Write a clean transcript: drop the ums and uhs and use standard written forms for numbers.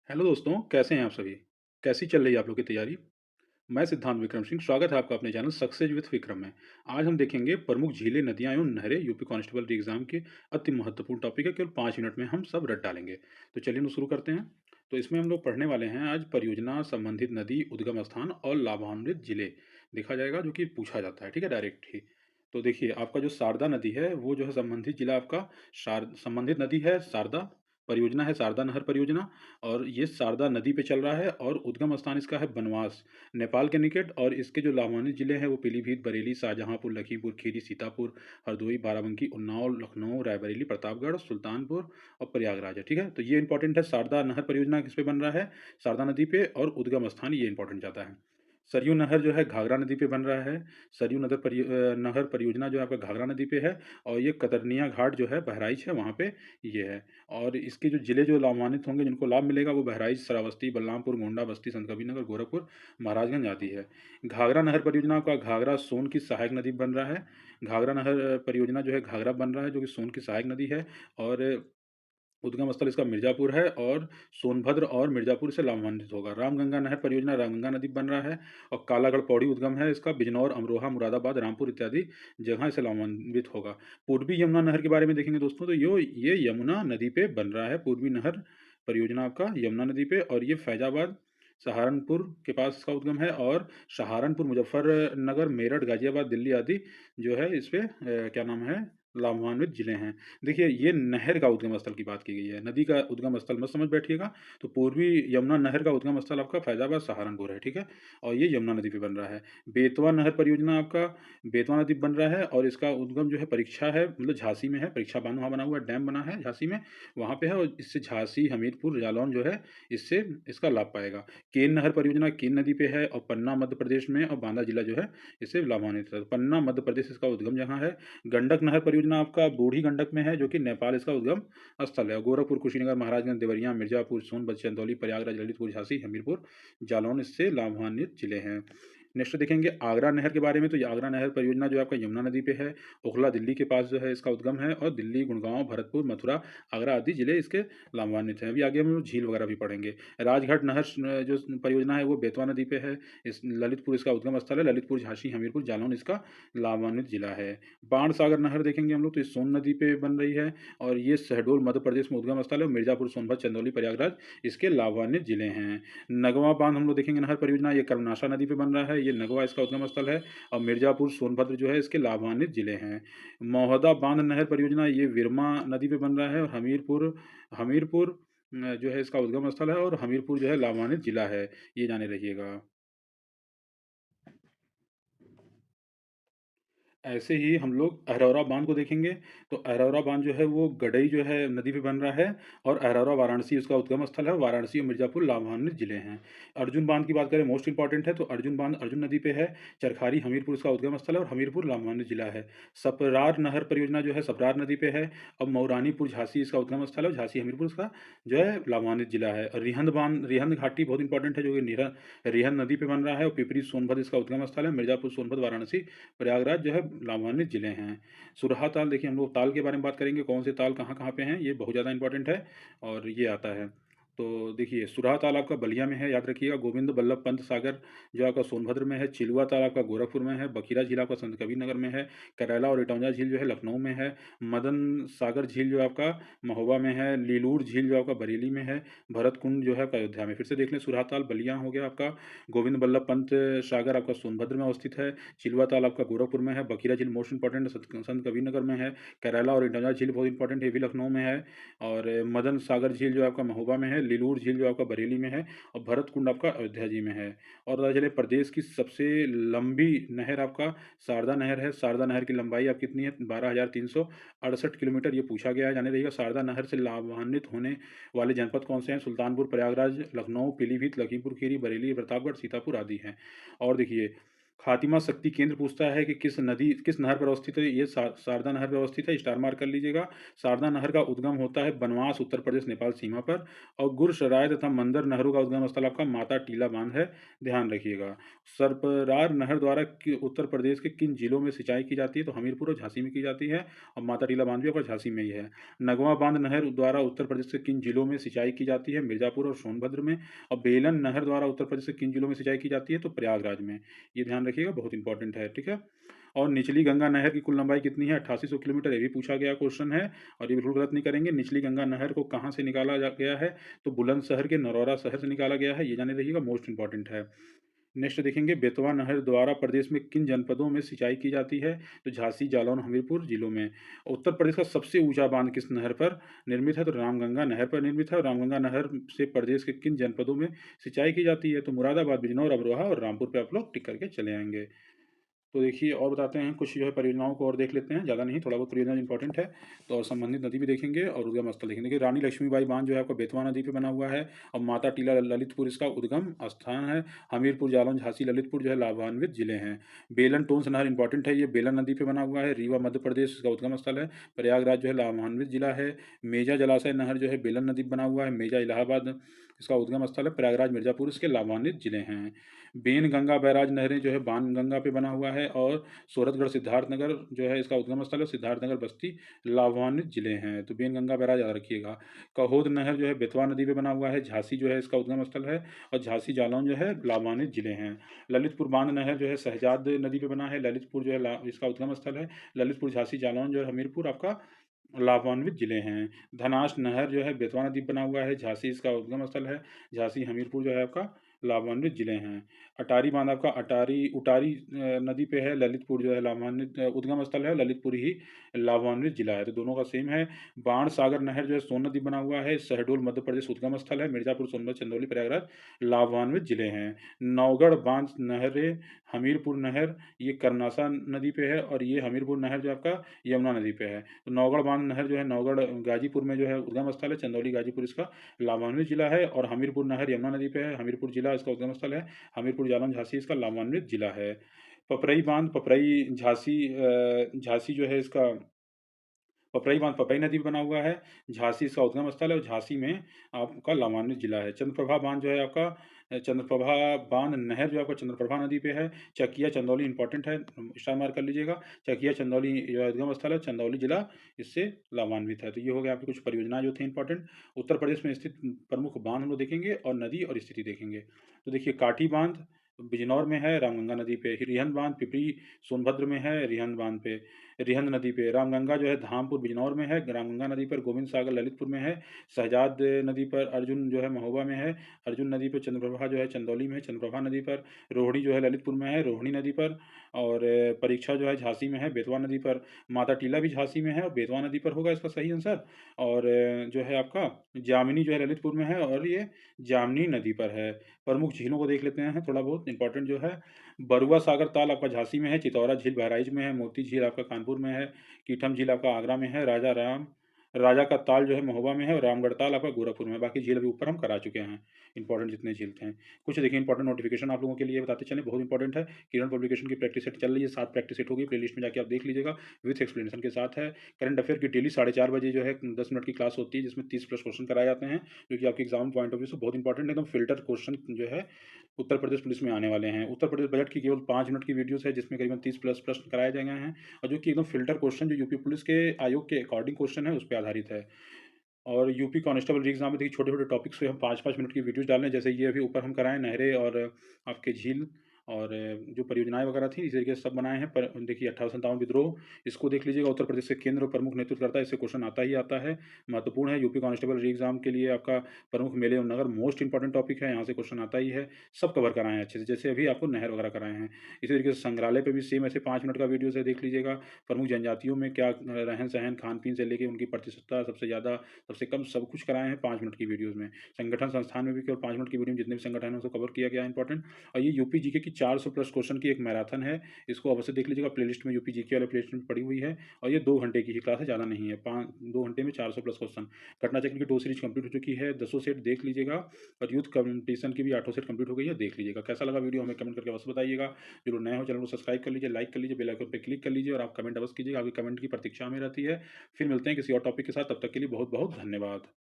Hello दोस्तों, कैसे हैं आप सभी? कैसी चल रही है आप लोग की तैयारी? मैं सिद्धांत विक्रम सिंह, स्वागत है आपका अपने चैनल सक्सेस विद विक्रम में। आज हम देखेंगे प्रमुख झीलें, नदियाँ एवं नहरें यूपी कांस्टेबल के एग्जाम के अति महत्वपूर्ण टॉपिक है, केवल 5 मिनट में हम सब रट डालेंगे। तो चलिए शुरू करते हैं। तो इसमें हम लोग पढ़ने वाले हैं आज परियोजना संबंधित नदी, उद्गम स्थान और लाभान्वित जिले देखा जाएगा जो कि पूछा जाता है, ठीक है, डायरेक्ट ही। तो देखिए आपका जो शारदा नदी है वो जो है संबंधित जिला आपका संबंधित नदी है शारदा, परियोजना है शारदा नहर परियोजना और ये शारदा नदी पे चल रहा है और उद्गम स्थान इसका है बनवास, नेपाल के निकट। और इसके जो लाभान्वित जिले हैं वो पीलीभीत, बरेली, शाहजहांपुर, लखीमपुर खीरी, सीतापुर, हरदोई, बाराबंकी, उन्नाव, लखनऊ, रायबरेली, प्रतापगढ़, सुल्तानपुर और प्रयागराज है, ठीक है। तो ये इंपॉर्टेंट है, शारदा नहर परियोजना किस पे बन रहा है, शारदा नदी पे, और उद्गम स्थान ये इंपॉर्टेंट जाता है। सरयू नहर जो है घाघरा नदी पे बन रहा है। सरयू नहर परियोजना जो है आपका घाघरा नदी पे है और ये कतरनिया घाट जो है बहराइच है वहाँ पे ये है। और इसके जो जिले जो लाभान्वित होंगे, जिनको लाभ मिलेगा, वो बहराइच, श्रावस्ती, बलरामपुर, गोंडा, बस्ती, संतकबीरनगर, गोरखपुर, महाराजगंज आदि है। घाघरा नहर परियोजना का घाघरा सोन की सहायक नदी बन रहा है। घाघरा नहर परियोजना जो है घाघरा बन रहा है जो कि सोन की सहायक नदी है। और उद्गम स्थल इसका मिर्ज़ापुर है और सोनभद्र और मिर्ज़ापुर से लाभान्वित होगा। रामगंगा नहर परियोजना रामगंगा नदी बन रहा है और कालागढ़ पौड़ी उद्गम है इसका, बिजनौर, अमरोहा, मुरादाबाद, रामपुर इत्यादि जगह से लाभान्वित होगा। पूर्वी यमुना नहर के बारे में देखेंगे दोस्तों, तो ये यमुना नदी पे बन रहा है। पूर्वी नहर परियोजना आपका यमुना नदी पे, और ये फैजाबाद, सहारनपुर के पास इसका उद्गम है। और सहारनपुर, मुजफ्फरनगर, मेरठ, गाजियाबाद, दिल्ली आदि जो है इस पे क्या नाम है, लाभान्वित जिले हैं। देखिए ये नहर का उद्गम स्थल की बात की गई है, नदी का उद्गम स्थल मत समझ बैठिएगा। तो पूर्वी यमुना नहर का उद्गम स्थल आपका फैजाबाद, सहारनपुर है, ठीक है। और ये यमुना नदी पे बन रहा है। बेतवा नहर परियोजना आपका बेतवा नदी पे बन रहा है और इसका उद्गम जो है परीक्षा है, मतलब झांसी में है। परीक्षा बांध वहाँ बना हुआ है, डैम बना है झांसी में, वहाँ पे है। और इससे झांसी, हमीरपुर, जालौन जो है इससे इसका लाभ पाएगा। केन नहर परियोजना केन नदी पे है और पन्ना मध्य प्रदेश में, और बांदा जिला जो है इससे लाभान्वित है। पन्ना मध्य प्रदेश इसका उद्गम जगह है। गंडक नहर परियोजना आपका बूढ़ी गंडक में है जो कि नेपाल इसका उद्गम स्थल है। गोरखपुर, कुशीनगर, महाराजगंज, देवरिया, मिर्जापुर, सोनभद्र, चंदौली, प्रयागराज, ललितपुर, झांसी, हमीरपुर, जालौन इससे लाभान्वित जिले हैं। नेक्स्ट देखेंगे आगरा नहर के बारे में। तो ये आगरा नहर परियोजना जो आपका यमुना नदी पे है, ओखला दिल्ली के पास जो है इसका उद्गम है। और दिल्ली, गुड़गांव, भरतपुर, मथुरा, आगरा आदि जिले इसके लाभान्वित हैं। अभी आगे हम झील वगैरह भी पढ़ेंगे। राजघाट नहर जो परियोजना है वो बेतवा नदी पे है। इस ललितपुर इसका उद्गम स्थल है। ललितपुर, झांसी, हमीरपुर, जालौन इसका लाभान्वित जिला है। बाणसागर नहर देखेंगे हम लोग, तो ये सोन नदी पे बन रही है और ये शहडोल मध्य प्रदेश में उद्गम स्थल है। मिर्जापुर, सोनभद्र, चंदौली, प्रयागराज इसके लाभान्वित जिले हैं। नगवा बांध हम लोग देखेंगे नहर परियोजना, ये कर्मनाशा नदी पे बन रहा है। ये नगवा इसका उद्गम स्थल है। और मिर्जापुर, सोनभद्र जो है इसके लाभान्वित जिले हैं। महोदा बांध नहर परियोजना ये विरमा नदी पे बन रहा है। और हमीरपुर हमीरपुर जो है इसका उद्गम स्थल है और हमीरपुर जो है लाभान्वित जिला है, ये जाने रहिएगा। ऐसे ही हम लोग अहरौरा बाँध को देखेंगे। तो अहरौरा बाँध जो है वो गडई जो है नदी पे बन रहा है और अहरौरा वाराणसी उसका उद्गम स्थल है। वाराणसी और मिर्ज़ापुर लाभान्वित जिले हैं। अर्जुन बाँध की बात करें, मोस्ट इंपॉर्टेंट है, तो अर्जुन बाँध अर्जुन नदी पे है। चरखारी, हमीरपुर उसका उद्गम स्थल है और हमीरपुर लाभान्वित जिला है। सपरार नहर परियोजना जो है सपरार नदी पे है और मऊरानीपुर, झांसी इसका उद्गम स्थल है और झांसी, हमीरपुर उसका जो है लाभान्वित जिला है। और रिहंद घाटी बहुत इंपॉर्टेंट है जो कि रिहंद नदी पे बन रहा है और पिपरी, सोनभद्र इसका उद्गम स्थल है। मिर्ज़ापुर, सोनभद्र, वाराणसी, प्रयागराज जो है लाभान्वित जिले हैं। सुरहा ताल देखिए, हम लोग ताल के बारे में बात करेंगे, कौन से ताल कहाँ-कहाँ पे हैं, ये बहुत ज़्यादा इंपॉर्टेंट है और ये आता है। तो देखिए सुरहा ताल आपका बलिया में है, याद रखिएगा। गोविंद बल्लभ पंत सागर जो आपका सोनभद्र में है। चिलुआ ताल आपका गोरखपुर में है। बखीरा झील आपका संत कबीर नगर में है। करैला और इटौंजा झील जो है लखनऊ में है। मदन सागर झील जो है आपका महोबा में है। लीलूर झील जो आपका बरेली में है। भरत कुंड जो है आपका अयोध्या में। फिर से देख लें, सुरहा ताल बलिया हो गया आपका। गोविंद बल्लभ पंत सागर आपका सोनभद्र में अवस्थित है। चिलुआ ताल आपका गोरखपुर में है। बखीरा झील मोस्ट इंपॉर्टेंट संत कबीरनगर में है। करैला और इटौंजा झील बहुत इंपॉर्टेंट है, ये भी लखनऊ में है। और मदन सागर झील जो आपका महोबा में है। लीलूर झील जो आपका बरेली में है। और भरत कुंड आपका अयोध्या जी में है। और पता चले प्रदेश की सबसे लंबी नहर आपका शारदा नहर है। शारदा नहर की लंबाई आप कितनी है, 12,368 किलोमीटर, ये पूछा गया है, जाने रहिएगा। शारदा नहर से लाभान्वित होने वाले जनपद कौन से हैं, सुल्तानपुर, प्रयागराज, लखनऊ, पीलीभीत, लखीमपुर खीरी, बरेली, प्रतापगढ़, सीतापुर आदि हैं। और देखिए खातिमा शक्ति केंद्र पूछता है कि किस नहर पर अवस्थित है? ये शारदा नहर पे अवस्थित है, स्टार मार्क कर लीजिएगा। शारदा नहर का उद्गम होता है बनवास, उत्तर प्रदेश नेपाल सीमा पर, और गुरसराय तथा मंदर नहरों का उद्गम स्थल आपका माता टीला बांध है, ध्यान रखिएगा। सरपरार नहर द्वारा उत्तर प्रदेश के किन जिलों में सिंचाई की जाती है? तो हमीरपुर और झांसी में की जाती है, और माता टीला बांध भी आपका झांसी में ही है। नगवा बांध नहर द्वारा उत्तर प्रदेश के किन जिलों में सिंचाई की जाती है? मिर्जापुर और सोनभद्र में। और बेलन नहर द्वारा उत्तर प्रदेश के किन जिलों में सिंचाई की जाती है? तो प्रयागराज में। ये ध्यान रखिएगा, बहुत इंपॉर्टेंट है, ठीक है। और निचली गंगा नहर की कुल लंबाई कितनी है? 8800 किलोमीटर, ये भी पूछा गया क्वेश्चन है, और ये बिल्कुल गलत नहीं करेंगे। निचली गंगा नहर को कहाँ से निकाला गया है? तो बुलंदशहर के नरौरा शहर से निकाला गया है, ये जाने रहिएगा, मोस्ट इंपॉर्टेंट है। नेक्स्ट देखेंगे, बेतवा नहर द्वारा प्रदेश में किन जनपदों में सिंचाई की जाती है? तो झांसी, जालौन, हमीरपुर जिलों में। उत्तर प्रदेश का सबसे ऊंचा बांध किस नहर पर निर्मित है? तो रामगंगा नहर पर निर्मित है। और रामगंगा नहर से प्रदेश के किन जनपदों में सिंचाई की जाती है? तो मुरादाबाद, बिजनौर, अमरोहा और रामपुर पे आप लोग टिक करके चले आएंगे। तो देखिए और बताते हैं कुछ जो है परियोजनाओं को और देख लेते हैं, ज़्यादा नहीं, थोड़ा बहुत परियोजना इंपॉर्टेंट है। तो और संबंधित नदी भी देखेंगे और उद्गम स्थल देखेंगे। देखिए रानी लक्ष्मीबाई बांध जो है आपका बेतवा नदी पे बना हुआ है, और माता टीला ललितपुर इसका उद्गम स्थान है। हमीरपुर, जालौन, झांसी, ललितपुर जो है लाभान्वित जिले हैं। बेलन टोंस नहर इंपॉर्टेंट है, ये बेलन नदी पे बना हुआ है। रीवा मध्य प्रदेश इसका उद्गम स्थल है। प्रयागराज जो है लाभान्वित जिला है। मेजा जलाशय नहर जो है बेलन नदी पे बना हुआ है। मेजा इलाहाबाद इसका उद्गम स्थल है। प्रयागराज, मिर्जापुर इसके लाभान्वित जिले हैं। बेन गंगा बैराज नहरें जो है बान गंगा पे बना हुआ है, और सूरतगढ़ सिद्धार्थनगर जो है इसका उद्गम स्थल है। सिद्धार्थनगर, बस्ती लाभान्वित जिले हैं, तो बेन गंगा बैराज याद रखिएगा। कहोद नहर जो है बेतवा नदी पे बना हुआ है, झांसी जो है इसका उद्गम स्थल है, और झांसी, जालौन जो है लाभान्वित जिले हैं। ललितपुर बांध नहर जो है शहजाद नदी पे बना है, ललितपुर जो है इसका उद्गम स्थल है। ललितपुर, झांसी, जालौन जो है हमीरपुर आपका लाभान्वित जिले हैं। धनास नहर जो है बेतवा नदी पे बना हुआ है, झांसी इसका उद्गम स्थल है। झांसी, हमीरपुर जो है आपका लाभान्वित जिले हैं। अटारी बांध आपका उटारी नदी पे है, ललितपुर जो है लाभान्वित उद्गम स्थल है, ललितपुर ही लाभान्वित जिला है, तो दोनों का सेम है। बाण सागर नहर जो है सोन नदी बना हुआ है, शहडोल मध्य प्रदेश उद्गम स्थल है। मिर्जापुर, सोनभद्र, चंदौली, प्रयागराज लाभान्वित जिले हैं। नौगढ़ बांध नहर, हमीरपुर नहर ये कर्नासा नदी पे है, और ये हमीरपुर नहर जो आपका यमुना नदी पे है। तो नौगढ़ बांध नहर जो है नौगढ़ गाजीपुर में जो है उद्गम स्थल है। चंदौली, गाजीपुर इसका लाभान्वित जिला है, और हमीरपुर नहर यमुना नदी पे है। हमीरपुर जिला इसका उद्गम स्थल है। हमीरपुर, जालौन, झांसी इसका लाभान्वित जिला है। पपरई बांध, पपरई झांसी जो है इसका पपरई बांध पपरई नदी पे बना हुआ है। झांसी इसका उद्गम स्थल है, और झांसी में आपका लाभान्वित जिला है। चंद्रप्रभा बांध जो है आपका चंद्रप्रभा बांध नहर जो आपका चंद्रप्रभा नदी पे है। चकिया, चंदौली इंपॉर्टेंट है, स्टार मार्क कर लीजिएगा। चकिया, चंदौली जो है उद्गम स्थल है, चंदौली जिला इससे लाभान्वित है। तो ये हो गया आपकी कुछ परियोजनाएं जो थी इंपॉर्टेंट। उत्तर प्रदेश में स्थित प्रमुख बांध हम लोग देखेंगे, और नदी और स्थिति देखेंगे। तो देखिए काठी बांध बिजनौर में है, रामगंगा नदी पे। रिहंद बांध पिपरी, सोनभद्र में है, रिहंद बांध पे, रिहंद नदी पे। रामगंगा जो है धामपुर, बिजनौर में है। रामगंगा नदी पर गोविंद सागर, ललितपुर में है। शहजाद नदी पर अर्जुन जो है महोबा में है। अर्जुन नदी पर चंद्रप्रभा जो है चंदौली में है। चंद्रप्रभा नदी पर रोहिणी जो है ललितपुर में है, रोहिणी नदी पर। और परीक्षा जो है झांसी में है, बेतवा नदी पर। माता टीला भी झांसी में है, और बेतवा नदी पर होगा इसका सही आंसर। और जो है आपका जामिनी जो है ललितपुर में है, और ये जामनी नदी पर है। प्रमुख झीलों को देख लेते हैं थोड़ा बहुत इंपॉर्टेंट जो है। बरुआ सागर ताल आपका झांसी में है। चितौरा झील बहराइच में है। मोती झील आपका कानपुर में है। कीठम झील आपका आगरा में है। राजा का ताल जो है महोबा में है, और रामगढ़ ताल आपका गोरखपुर में है। बाकी झील अभी ऊपर हम करा चुके हैं, इंपॉर्टेंट जितने झील थे। कुछ देखिए इंपॉर्टेंट नोटिफिकेशन आप लोगों के लिए बताते चले, बहुत इंपॉर्टेंट है। किरण पब्लिकेशन की प्रैक्टिस सेट चल रही है, 7 प्रैक्टिस सेट होगी, प्लेलिस्ट में जाके आप देख लीजिएगा, विथ एक्सप्लेनेशन के साथ है। करंट अफेयर की डेली 4:30 बजे जो है 10 मिनट की क्लास होती है, जिसमें 30+ क्वेश्चन कराए जाते हैं, जो कि आपके एग्जाम पॉइंट ऑफ व्यू से बहुत इंपॉर्टेंट एकदम फिल्टर क्वेश्चन जो है उत्तर प्रदेश पुलिस में आने वाले हैं। उत्तर प्रदेश बजट की केवल 5 मिनट की वीडियोस है, जिसमें करीबन 30+ प्रश्न कराए गए हैं, और जो कि एकदम फिल्टर क्वेश्चन जो यूपी पुलिस के आयोग के अकॉर्डिंग क्वेश्चन है उस पर आधारित है। और यूपी कांस्टेबल एग्जाम में देखिए छोटे-छोटे टॉपिक्स पे हम 5-5 मिनट की वीडियोज़ डाल रहे हैं, जैसे ये अभी ऊपर हम कराएँ नहरें और आपके झील, और जो परियोजनाएँ वगैरह थी इसी तरीके से सब बनाए हैं। पर देखिए 1857 विद्रोह, इसको देख लीजिएगा। उत्तर प्रदेश के केंद्र और प्रमुख नेतृत्व करता है, इससे क्वेश्चन आता ही आता है, महत्वपूर्ण है। यूपी कांस्टेबल एग्जाम के लिए आपका प्रमुख मेले और नगर मोस्ट इंपॉर्टेंट टॉपिक है, यहाँ से क्वेश्चन आता ही है। सब कवर कराए हैं अच्छे से, जैसे अभी आपको नहर वगैरह कराए हैं। इसी तरीके से संग्रहालय पे भी सेम ऐसे 5 मिनट का वीडियोज़ है, देख लीजिएगा। प्रमुख जनजातियों में क्या रहन-सहन, खान-पीन से लेके उनकी प्रतिशतता, सबसे ज़्यादा, सबसे कम, सब कुछ कराए हैं 5 मिनट की वीडियोज़ में। संगठन संस्थान में भी केवल 5 मिनट की वीडियो में जितने भी संगठन हैं उसको कवर किया गया है इंपॉर्टेंट। और ये यूपी जीके की 400 प्लस क्वेश्चन की एक मैराथन है। इसको अवश्य देख लीजिएगा, प्लेलिस्ट में यूपी जीके वाले प्लेलिस्ट में पड़ी हुई है और ये 2 घंटे की ही क्लास है, ज़्यादा नहीं है। 2 घंटे में 400 प्लस क्वेश्चन। घटना चक्र की 2 सीरीज़ कंप्लीट हो चुकी है, दसों सेट देख लीजिएगा और यूथ कॉम्पिटिशन की भी 8 सेट कंप्लीट हो गई है, देख लीजिएगा। कैसा लगा वीडियो हमें कमेंट करके अवश्य बताइएगा। जो नए हो चैनल को सब्सक्राइब कर लीजिए, लाइक कर लीजिए, बेल आइकन पे क्लिक कर लीजिए और आप कमेंट अवश्य कीजिएगा। आपके कमेंट की प्रतीक्षा हमें रहती है। फिर मिलते हैं किसी और टॉपिक के साथ, तब तक के लिए बहुत-बहुत धन्यवाद।